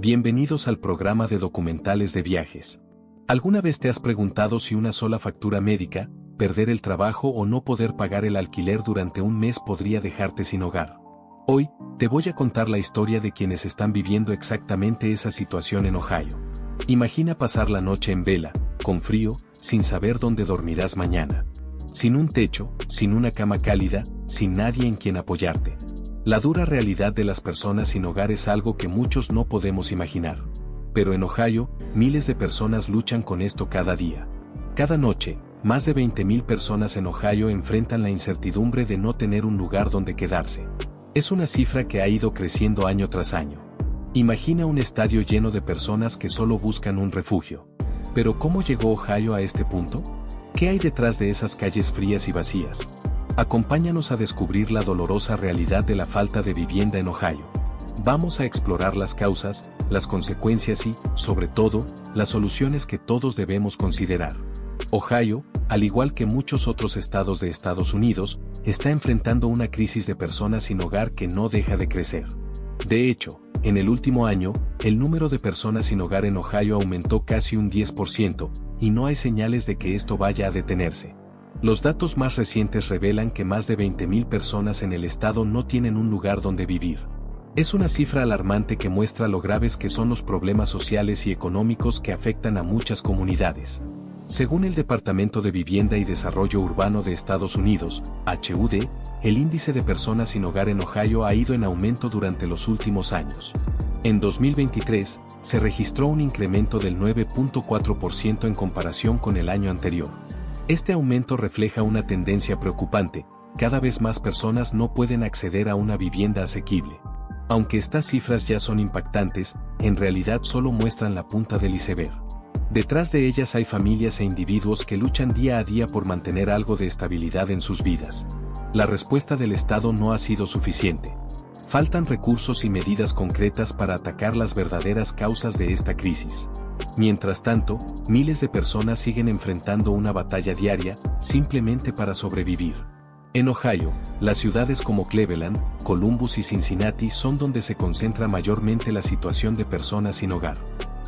Bienvenidos al programa de documentales de viajes. ¿Alguna vez te has preguntado si una sola factura médica, perder el trabajo o no poder pagar el alquiler durante un mes podría dejarte sin hogar? Hoy, te voy a contar la historia de quienes están viviendo exactamente esa situación en Ohio. Imagina pasar la noche en vela, con frío, sin saber dónde dormirás mañana. Sin un techo, sin una cama cálida, sin nadie en quien apoyarte. La dura realidad de las personas sin hogar es algo que muchos no podemos imaginar. Pero en Ohio, miles de personas luchan con esto cada día. Cada noche, más de 20,000 personas en Ohio enfrentan la incertidumbre de no tener un lugar donde quedarse. Es una cifra que ha ido creciendo año tras año. Imagina un estadio lleno de personas que solo buscan un refugio. Pero ¿cómo llegó Ohio a este punto? ¿Qué hay detrás de esas calles frías y vacías? Acompáñanos a descubrir la dolorosa realidad de la falta de vivienda en Ohio. Vamos a explorar las causas, las consecuencias y, sobre todo, las soluciones que todos debemos considerar. Ohio, al igual que muchos otros estados de Estados Unidos, está enfrentando una crisis de personas sin hogar que no deja de crecer. De hecho, en el último año, el número de personas sin hogar en Ohio aumentó casi un 10%, y no hay señales de que esto vaya a detenerse. Los datos más recientes revelan que más de 20,000 personas en el estado no tienen un lugar donde vivir. Es una cifra alarmante que muestra lo graves que son los problemas sociales y económicos que afectan a muchas comunidades. Según el Departamento de Vivienda y Desarrollo Urbano de Estados Unidos, HUD, el índice de personas sin hogar en Ohio ha ido en aumento durante los últimos años. En 2023, se registró un incremento del 9.4% en comparación con el año anterior. Este aumento refleja una tendencia preocupante: cada vez más personas no pueden acceder a una vivienda asequible. Aunque estas cifras ya son impactantes, en realidad solo muestran la punta del iceberg. Detrás de ellas hay familias e individuos que luchan día a día por mantener algo de estabilidad en sus vidas. La respuesta del Estado no ha sido suficiente. Faltan recursos y medidas concretas para atacar las verdaderas causas de esta crisis. Mientras tanto, miles de personas siguen enfrentando una batalla diaria, simplemente para sobrevivir. En Ohio, las ciudades como Cleveland, Columbus y Cincinnati son donde se concentra mayormente la situación de personas sin hogar.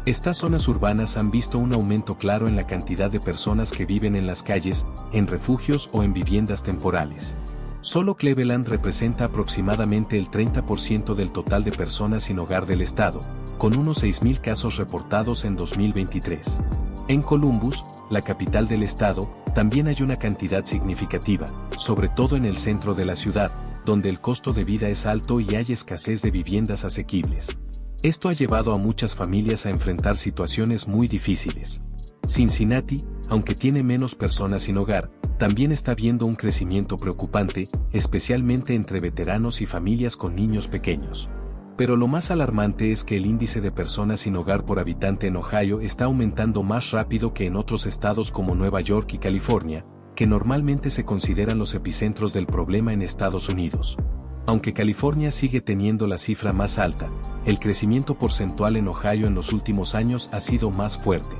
Estas zonas urbanas han visto un aumento claro en la cantidad de personas que viven en las calles, en refugios o en viviendas temporales. Solo Cleveland representa aproximadamente el 30% del total de personas sin hogar del estado, con unos 6,000 casos reportados en 2023. En Columbus, la capital del estado, también hay una cantidad significativa, sobre todo en el centro de la ciudad, donde el costo de vida es alto y hay escasez de viviendas asequibles. Esto ha llevado a muchas familias a enfrentar situaciones muy difíciles. Cincinnati, aunque tiene menos personas sin hogar, también está viendo un crecimiento preocupante, especialmente entre veteranos y familias con niños pequeños. Pero lo más alarmante es que el índice de personas sin hogar por habitante en Ohio está aumentando más rápido que en otros estados como Nueva York y California, que normalmente se consideran los epicentros del problema en Estados Unidos. Aunque California sigue teniendo la cifra más alta, el crecimiento porcentual en Ohio en los últimos años ha sido más fuerte.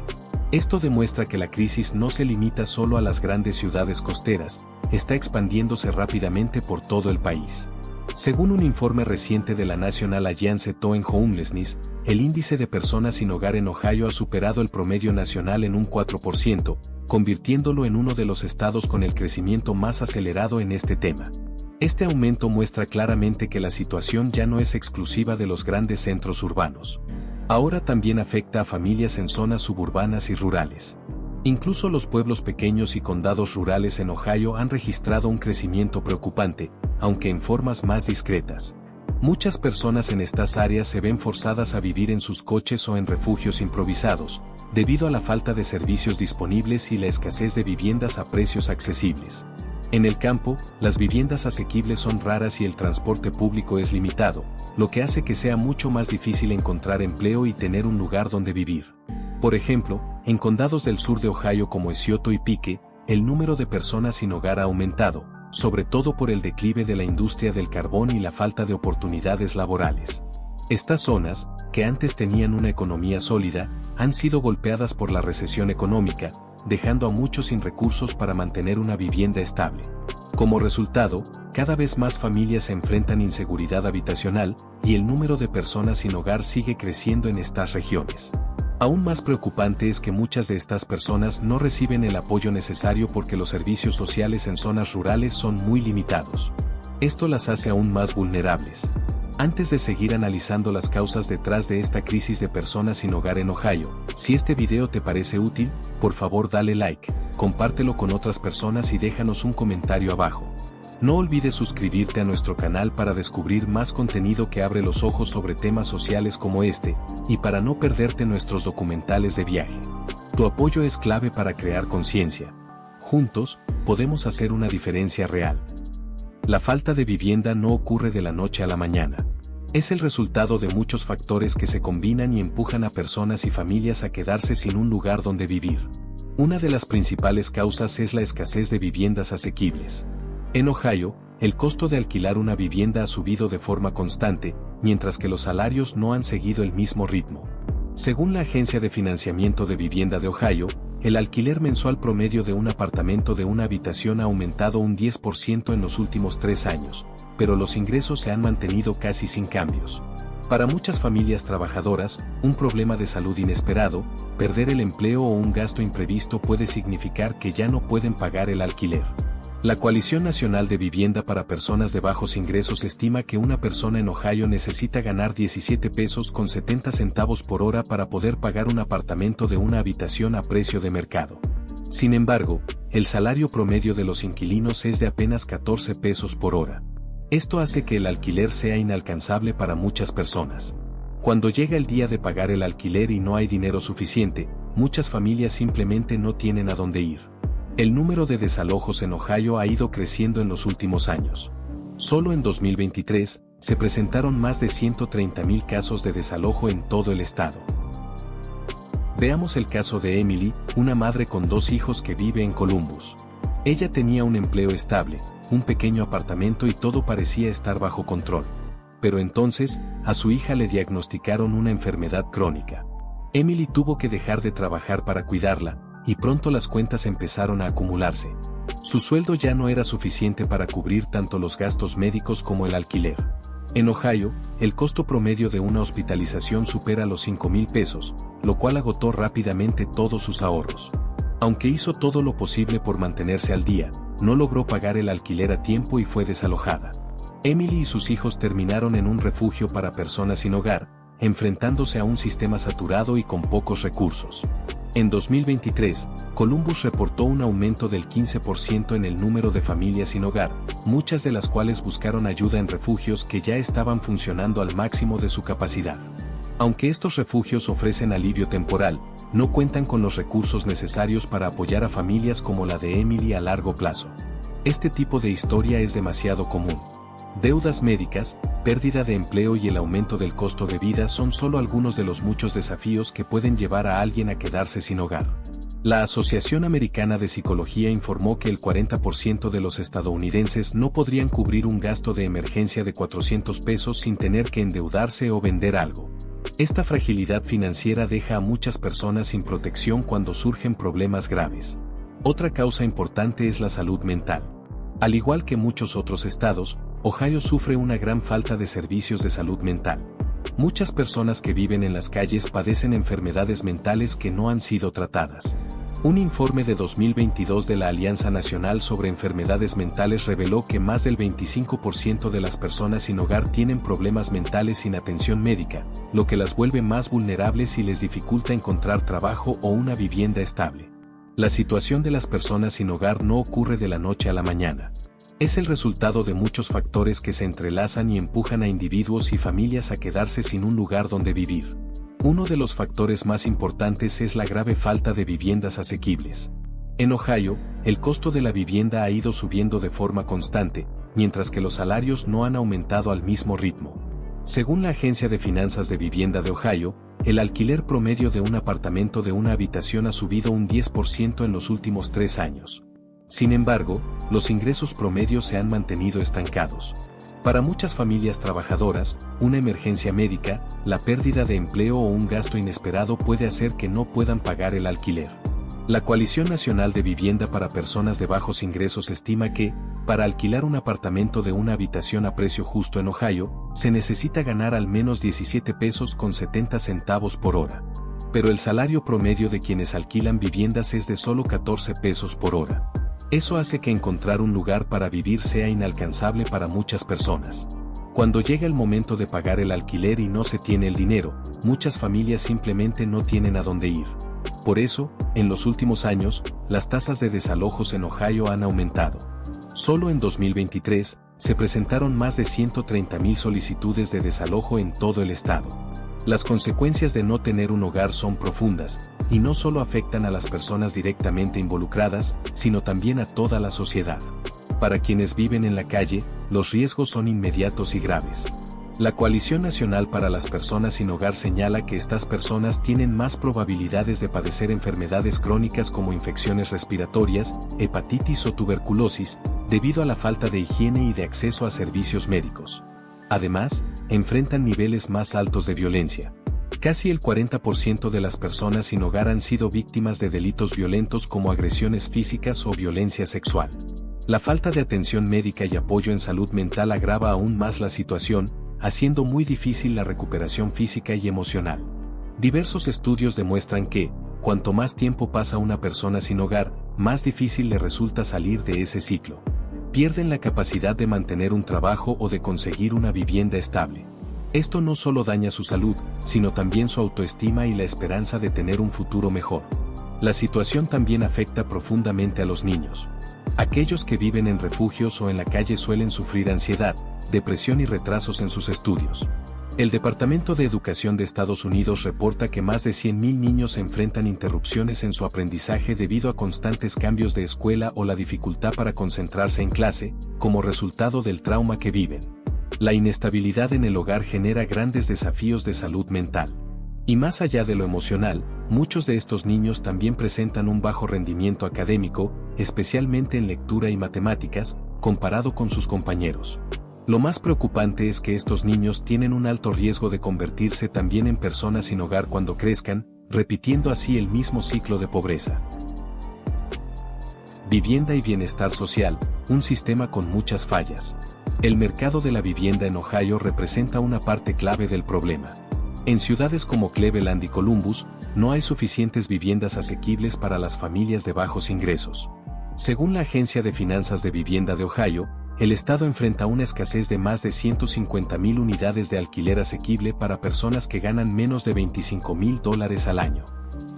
Esto demuestra que la crisis no se limita solo a las grandes ciudades costeras, está expandiéndose rápidamente por todo el país. Según un informe reciente de la National Alliance to End Homelessness, el índice de personas sin hogar en Ohio ha superado el promedio nacional en un 4%, convirtiéndolo en uno de los estados con el crecimiento más acelerado en este tema. Este aumento muestra claramente que la situación ya no es exclusiva de los grandes centros urbanos. Ahora también afecta a familias en zonas suburbanas y rurales. Incluso los pueblos pequeños y condados rurales en Ohio han registrado un crecimiento preocupante, aunque en formas más discretas. Muchas personas en estas áreas se ven forzadas a vivir en sus coches o en refugios improvisados, debido a la falta de servicios disponibles y la escasez de viviendas a precios accesibles. En el campo, las viviendas asequibles son raras y el transporte público es limitado, lo que hace que sea mucho más difícil encontrar empleo y tener un lugar donde vivir. Por ejemplo, en condados del sur de Ohio como Scioto y Pike, el número de personas sin hogar ha aumentado, sobre todo por el declive de la industria del carbón y la falta de oportunidades laborales. Estas zonas, que antes tenían una economía sólida, han sido golpeadas por la recesión económica, dejando a muchos sin recursos para mantener una vivienda estable. Como resultado, Cada vez más familias se enfrentan inseguridad habitacional y el número de personas sin hogar sigue creciendo en estas regiones. Aún más preocupante es que muchas de estas personas no reciben el apoyo necesario porque los servicios sociales en zonas rurales son muy limitados. Esto las hace aún más vulnerables. Antes de seguir analizando las causas detrás de esta crisis de personas sin hogar en Ohio, si este video te parece útil, por favor dale like, compártelo con otras personas y déjanos un comentario abajo. No olvides suscribirte a nuestro canal para descubrir más contenido que abre los ojos sobre temas sociales como este, y para no perderte nuestros documentales de viaje. Tu apoyo es clave para crear conciencia. Juntos, podemos hacer una diferencia real. La falta de vivienda no ocurre de la noche a la mañana. Es el resultado de muchos factores que se combinan y empujan a personas y familias a quedarse sin un lugar donde vivir. Una de las principales causas es la escasez de viviendas asequibles. En Ohio, el costo de alquilar una vivienda ha subido de forma constante, mientras que los salarios no han seguido el mismo ritmo. Según la Agencia de Financiamiento de Vivienda de Ohio, el alquiler mensual promedio de un apartamento de una habitación ha aumentado un 10% en los últimos 3 años, pero los ingresos se han mantenido casi sin cambios. Para muchas familias trabajadoras, un problema de salud inesperado, perder el empleo o un gasto imprevisto puede significar que ya no pueden pagar el alquiler. La Coalición Nacional de Vivienda para Personas de Bajos Ingresos estima que una persona en Ohio necesita ganar 17 pesos con 70 centavos por hora para poder pagar un apartamento de una habitación a precio de mercado. Sin embargo, el salario promedio de los inquilinos es de apenas 14 pesos por hora. Esto hace que el alquiler sea inalcanzable para muchas personas. Cuando llega el día de pagar el alquiler y no hay dinero suficiente, muchas familias simplemente no tienen a dónde ir. El número de desalojos en Ohio ha ido creciendo en los últimos años. Solo en 2023, se presentaron más de 130,000 casos de desalojo en todo el estado. Veamos el caso de Emily, una madre con 2 hijos que vive en Columbus. Ella tenía un empleo estable, un pequeño apartamento y todo parecía estar bajo control. Pero entonces, a su hija le diagnosticaron una enfermedad crónica. Emily tuvo que dejar de trabajar para cuidarla, y pronto las cuentas empezaron a acumularse. Su sueldo ya no era suficiente para cubrir tanto los gastos médicos como el alquiler. En Ohio, el costo promedio de una hospitalización supera los 5,000 pesos, lo cual agotó rápidamente todos sus ahorros. Aunque hizo todo lo posible por mantenerse al día, no logró pagar el alquiler a tiempo y fue desalojada. Emily y sus hijos terminaron en un refugio para personas sin hogar, enfrentándose a un sistema saturado y con pocos recursos. En 2023, Columbus reportó un aumento del 15% en el número de familias sin hogar, muchas de las cuales buscaron ayuda en refugios que ya estaban funcionando al máximo de su capacidad. Aunque estos refugios ofrecen alivio temporal, no cuentan con los recursos necesarios para apoyar a familias como la de Emily a largo plazo. Este tipo de historia es demasiado común. Deudas médicas, pérdida de empleo y el aumento del costo de vida son solo algunos de los muchos desafíos que pueden llevar a alguien a quedarse sin hogar. La Asociación Americana de Psicología informó que el 40% de los estadounidenses no podrían cubrir un gasto de emergencia de 400 pesos sin tener que endeudarse o vender algo. Esta fragilidad financiera deja a muchas personas sin protección cuando surgen problemas graves. Otra causa importante es la salud mental. Al igual que muchos otros estados, Ohio sufre una gran falta de servicios de salud mental. Muchas personas que viven en las calles padecen enfermedades mentales que no han sido tratadas. Un informe de 2022 de la Alianza Nacional sobre Enfermedades Mentales reveló que más del 25% de las personas sin hogar tienen problemas mentales sin atención médica, lo que las vuelve más vulnerables y les dificulta encontrar trabajo o una vivienda estable. La situación de las personas sin hogar no ocurre de la noche a la mañana. Es el resultado de muchos factores que se entrelazan y empujan a individuos y familias a quedarse sin un lugar donde vivir. Uno de los factores más importantes es la grave falta de viviendas asequibles. En Ohio, el costo de la vivienda ha ido subiendo de forma constante, mientras que los salarios no han aumentado al mismo ritmo. Según la Agencia de Finanzas de Vivienda de Ohio, el alquiler promedio de un apartamento de una habitación ha subido un 10% en los últimos 3 años. Sin embargo, los ingresos promedios se han mantenido estancados. Para muchas familias trabajadoras, una emergencia médica, la pérdida de empleo o un gasto inesperado puede hacer que no puedan pagar el alquiler. La Coalición Nacional de Vivienda para Personas de Bajos Ingresos estima que, para alquilar un apartamento de una habitación a precio justo en Ohio, se necesita ganar al menos 17 pesos con 70 centavos por hora. Pero el salario promedio de quienes alquilan viviendas es de solo 14 pesos por hora. Eso hace que encontrar un lugar para vivir sea inalcanzable para muchas personas. Cuando llega el momento de pagar el alquiler y no se tiene el dinero, muchas familias simplemente no tienen a dónde ir. Por eso, en los últimos años, las tasas de desalojos en Ohio han aumentado. Solo en 2023, se presentaron más de 130,000 solicitudes de desalojo en todo el estado. Las consecuencias de no tener un hogar son profundas, y no solo afectan a las personas directamente involucradas, sino también a toda la sociedad. Para quienes viven en la calle, los riesgos son inmediatos y graves. La Coalición Nacional para las Personas sin Hogar señala que estas personas tienen más probabilidades de padecer enfermedades crónicas como infecciones respiratorias, hepatitis o tuberculosis, debido a la falta de higiene y de acceso a servicios médicos. Además, enfrentan niveles más altos de violencia. Casi el 40% de las personas sin hogar han sido víctimas de delitos violentos como agresiones físicas o violencia sexual. La falta de atención médica y apoyo en salud mental agrava aún más la situación, haciendo muy difícil la recuperación física y emocional. Diversos estudios demuestran que, cuanto más tiempo pasa una persona sin hogar, más difícil le resulta salir de ese ciclo. Pierden la capacidad de mantener un trabajo o de conseguir una vivienda estable. Esto no solo daña su salud, sino también su autoestima y la esperanza de tener un futuro mejor. La situación también afecta profundamente a los niños. Aquellos que viven en refugios o en la calle suelen sufrir ansiedad, depresión y retrasos en sus estudios. El Departamento de Educación de Estados Unidos reporta que más de 100,000 niños enfrentan interrupciones en su aprendizaje debido a constantes cambios de escuela o la dificultad para concentrarse en clase, como resultado del trauma que viven. La inestabilidad en el hogar genera grandes desafíos de salud mental. Y más allá de lo emocional, muchos de estos niños también presentan un bajo rendimiento académico, especialmente en lectura y matemáticas, comparado con sus compañeros. Lo más preocupante es que estos niños tienen un alto riesgo de convertirse también en personas sin hogar cuando crezcan, repitiendo así el mismo ciclo de pobreza. Vivienda y bienestar social, un sistema con muchas fallas. El mercado de la vivienda en Ohio representa una parte clave del problema. En ciudades como Cleveland y Columbus, no hay suficientes viviendas asequibles para las familias de bajos ingresos. Según la Agencia de Finanzas de Vivienda de Ohio, el estado enfrenta una escasez de más de 150,000 unidades de alquiler asequible para personas que ganan menos de $25,000 al año.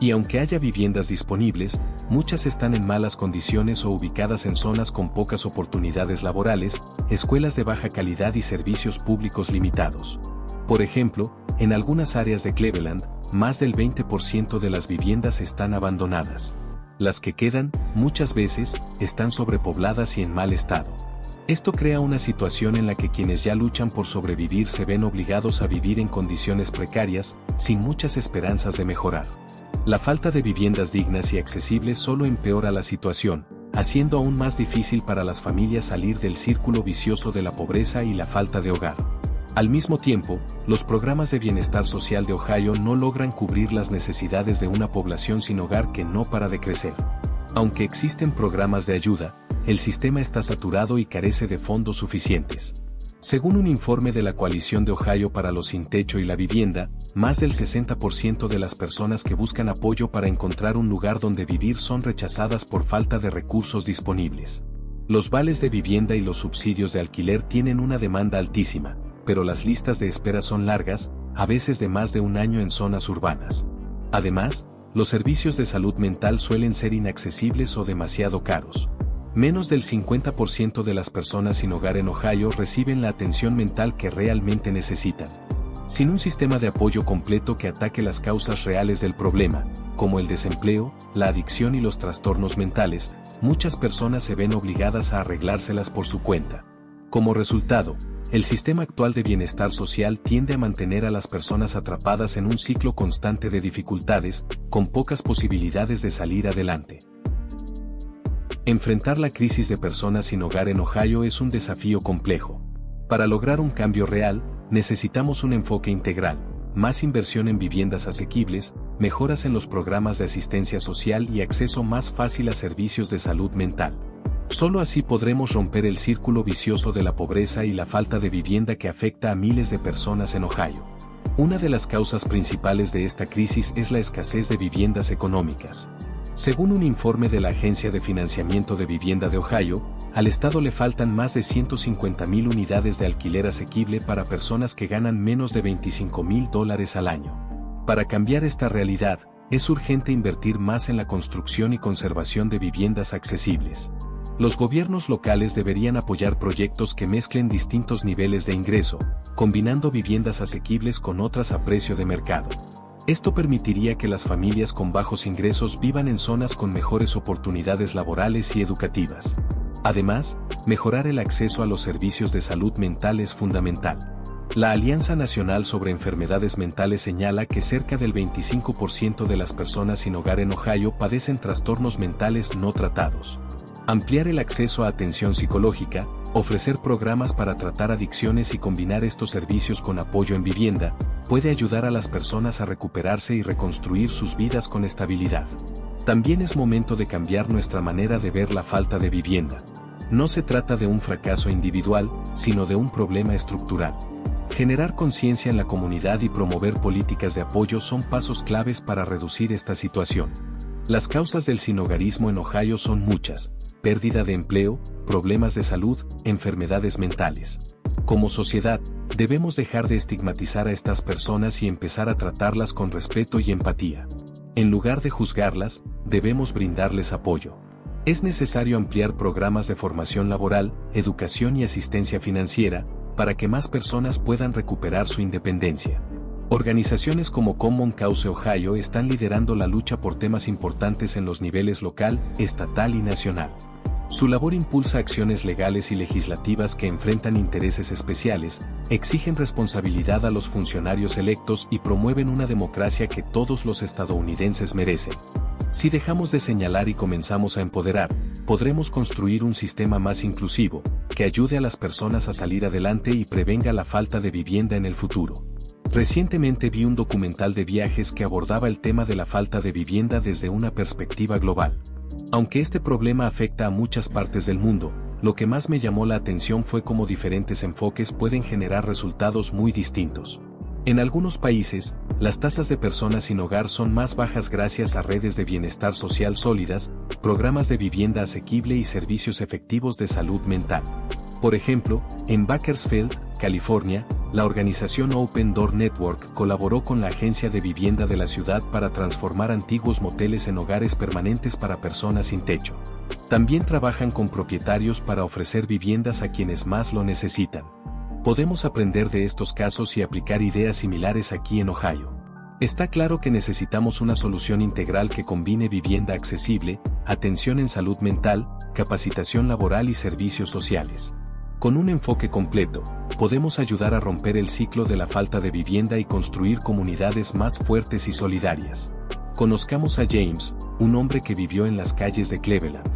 Y aunque haya viviendas disponibles, muchas están en malas condiciones o ubicadas en zonas con pocas oportunidades laborales, escuelas de baja calidad y servicios públicos limitados. Por ejemplo, en algunas áreas de Cleveland, más del 20% de las viviendas están abandonadas. Las que quedan, muchas veces, están sobrepobladas y en mal estado. Esto crea una situación en la que quienes ya luchan por sobrevivir se ven obligados a vivir en condiciones precarias, sin muchas esperanzas de mejorar. La falta de viviendas dignas y accesibles solo empeora la situación, haciendo aún más difícil para las familias salir del círculo vicioso de la pobreza y la falta de hogar. Al mismo tiempo, los programas de bienestar social de Ohio no logran cubrir las necesidades de una población sin hogar que no para de crecer. Aunque existen programas de ayuda, el sistema está saturado y carece de fondos suficientes. Según un informe de la Coalición de Ohio para los Sin Techo y la Vivienda, más del 60% de las personas que buscan apoyo para encontrar un lugar donde vivir son rechazadas por falta de recursos disponibles. Los vales de vivienda y los subsidios de alquiler tienen una demanda altísima, pero las listas de espera son largas, a veces de más de un año en zonas urbanas. Además, los servicios de salud mental suelen ser inaccesibles o demasiado caros. Menos del 50% de las personas sin hogar en Ohio reciben la atención mental que realmente necesitan. Sin un sistema de apoyo completo que ataque las causas reales del problema, como el desempleo, la adicción y los trastornos mentales, muchas personas se ven obligadas a arreglárselas por su cuenta. Como resultado, el sistema actual de bienestar social tiende a mantener a las personas atrapadas en un ciclo constante de dificultades, con pocas posibilidades de salir adelante. Enfrentar la crisis de personas sin hogar en Ohio es un desafío complejo. Para lograr un cambio real, necesitamos un enfoque integral, más inversión en viviendas asequibles, mejoras en los programas de asistencia social y acceso más fácil a servicios de salud mental. Solo así podremos romper el círculo vicioso de la pobreza y la falta de vivienda que afecta a miles de personas en Ohio. Una de las causas principales de esta crisis es la escasez de viviendas económicas. Según un informe de la Agencia de Financiamiento de Vivienda de Ohio, al estado le faltan más de 150,000 unidades de alquiler asequible para personas que ganan menos de $25,000 al año. Para cambiar esta realidad, es urgente invertir más en la construcción y conservación de viviendas accesibles. Los gobiernos locales deberían apoyar proyectos que mezclen distintos niveles de ingreso, combinando viviendas asequibles con otras a precio de mercado. Esto permitiría que las familias con bajos ingresos vivan en zonas con mejores oportunidades laborales y educativas. Además, mejorar el acceso a los servicios de salud mental es fundamental. La Alianza Nacional sobre Enfermedades Mentales señala que cerca del 25% de las personas sin hogar en Ohio padecen trastornos mentales no tratados. Ampliar el acceso a atención psicológica, ofrecer programas para tratar adicciones y combinar estos servicios con apoyo en vivienda, puede ayudar a las personas a recuperarse y reconstruir sus vidas con estabilidad. También es momento de cambiar nuestra manera de ver la falta de vivienda. No se trata de un fracaso individual, sino de un problema estructural. Generar conciencia en la comunidad y promover políticas de apoyo son pasos claves para reducir esta situación. Las causas del sinhogarismo en Ohio son muchas: pérdida de empleo, problemas de salud, enfermedades mentales. Como sociedad, debemos dejar de estigmatizar a estas personas y empezar a tratarlas con respeto y empatía. En lugar de juzgarlas, debemos brindarles apoyo. Es necesario ampliar programas de formación laboral, educación y asistencia financiera, para que más personas puedan recuperar su independencia. Organizaciones como Common Cause Ohio están liderando la lucha por temas importantes en los niveles local, estatal y nacional. Su labor impulsa acciones legales y legislativas que enfrentan intereses especiales, exigen responsabilidad a los funcionarios electos y promueven una democracia que todos los estadounidenses merecen. Si dejamos de señalar y comenzamos a empoderar, podremos construir un sistema más inclusivo, que ayude a las personas a salir adelante y prevenga la falta de vivienda en el futuro. Recientemente vi un documental de viajes que abordaba el tema de la falta de vivienda desde una perspectiva global. Aunque este problema afecta a muchas partes del mundo, lo que más me llamó la atención fue cómo diferentes enfoques pueden generar resultados muy distintos. En algunos países, las tasas de personas sin hogar son más bajas gracias a redes de bienestar social sólidas, programas de vivienda asequible y servicios efectivos de salud mental. Por ejemplo, en Bakersfield, California, la organización Open Door Network colaboró con la Agencia de Vivienda de la ciudad para transformar antiguos moteles en hogares permanentes para personas sin techo. También trabajan con propietarios para ofrecer viviendas a quienes más lo necesitan. Podemos aprender de estos casos y aplicar ideas similares aquí en Ohio. Está claro que necesitamos una solución integral que combine vivienda accesible, atención en salud mental, capacitación laboral y servicios sociales. Con un enfoque completo, podemos ayudar a romper el ciclo de la falta de vivienda y construir comunidades más fuertes y solidarias. Conozcamos a James, un hombre que vivió en las calles de Cleveland.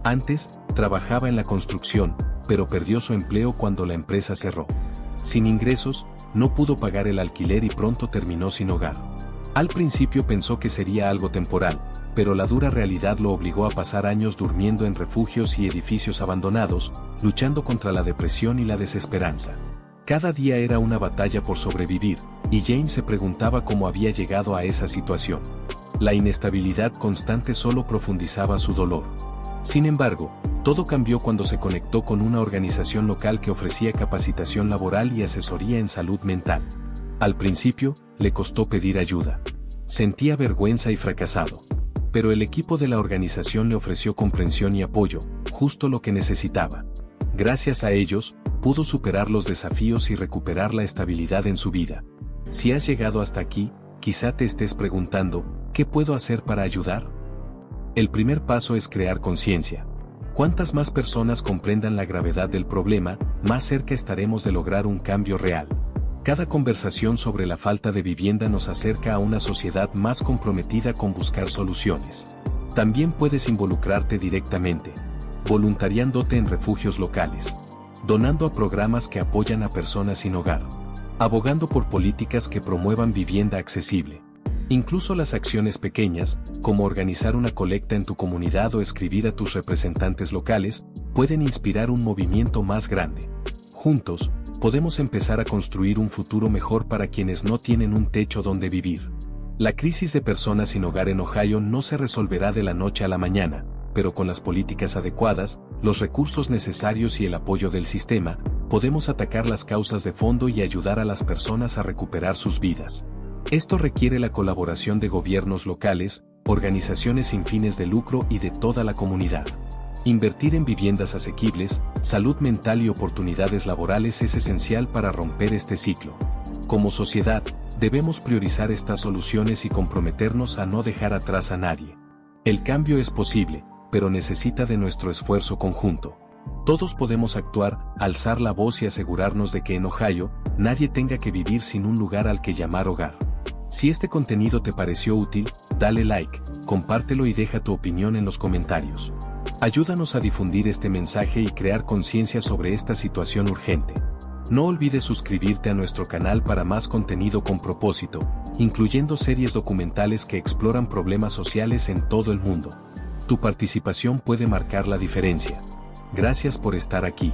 Antes, trabajaba en la construcción, pero perdió su empleo cuando la empresa cerró. Sin ingresos, no pudo pagar el alquiler y pronto terminó sin hogar. Al principio pensó que sería algo temporal, pero la dura realidad lo obligó a pasar años durmiendo en refugios y edificios abandonados, luchando contra la depresión y la desesperanza. Cada día era una batalla por sobrevivir, y James se preguntaba cómo había llegado a esa situación. La inestabilidad constante solo profundizaba su dolor. Sin embargo, todo cambió cuando se conectó con una organización local que ofrecía capacitación laboral y asesoría en salud mental. Al principio, le costó pedir ayuda. Sentía vergüenza y fracasado. Pero el equipo de la organización le ofreció comprensión y apoyo, justo lo que necesitaba. Gracias a ellos, pudo superar los desafíos y recuperar la estabilidad en su vida. Si has llegado hasta aquí, quizá te estés preguntando, ¿qué puedo hacer para ayudar? El primer paso es crear conciencia. Cuantas más personas comprendan la gravedad del problema, más cerca estaremos de lograr un cambio real. Cada conversación sobre la falta de vivienda nos acerca a una sociedad más comprometida con buscar soluciones. También puedes involucrarte directamente, voluntariándote en refugios locales, donando a programas que apoyan a personas sin hogar, abogando por políticas que promuevan vivienda accesible. Incluso las acciones pequeñas, como organizar una colecta en tu comunidad o escribir a tus representantes locales, pueden inspirar un movimiento más grande. Juntos, podemos empezar a construir un futuro mejor para quienes no tienen un techo donde vivir. La crisis de personas sin hogar en Ohio no se resolverá de la noche a la mañana, pero con las políticas adecuadas, los recursos necesarios y el apoyo del sistema, podemos atacar las causas de fondo y ayudar a las personas a recuperar sus vidas. Esto requiere la colaboración de gobiernos locales, organizaciones sin fines de lucro y de toda la comunidad. Invertir en viviendas asequibles, salud mental y oportunidades laborales es esencial para romper este ciclo. Como sociedad, debemos priorizar estas soluciones y comprometernos a no dejar atrás a nadie. El cambio es posible, pero necesita de nuestro esfuerzo conjunto. Todos podemos actuar, alzar la voz y asegurarnos de que en Ohio, nadie tenga que vivir sin un lugar al que llamar hogar. Si este contenido te pareció útil, dale like, compártelo y deja tu opinión en los comentarios. Ayúdanos a difundir este mensaje y crear conciencia sobre esta situación urgente. No olvides suscribirte a nuestro canal para más contenido con propósito, incluyendo series documentales que exploran problemas sociales en todo el mundo. Tu participación puede marcar la diferencia. Gracias por estar aquí.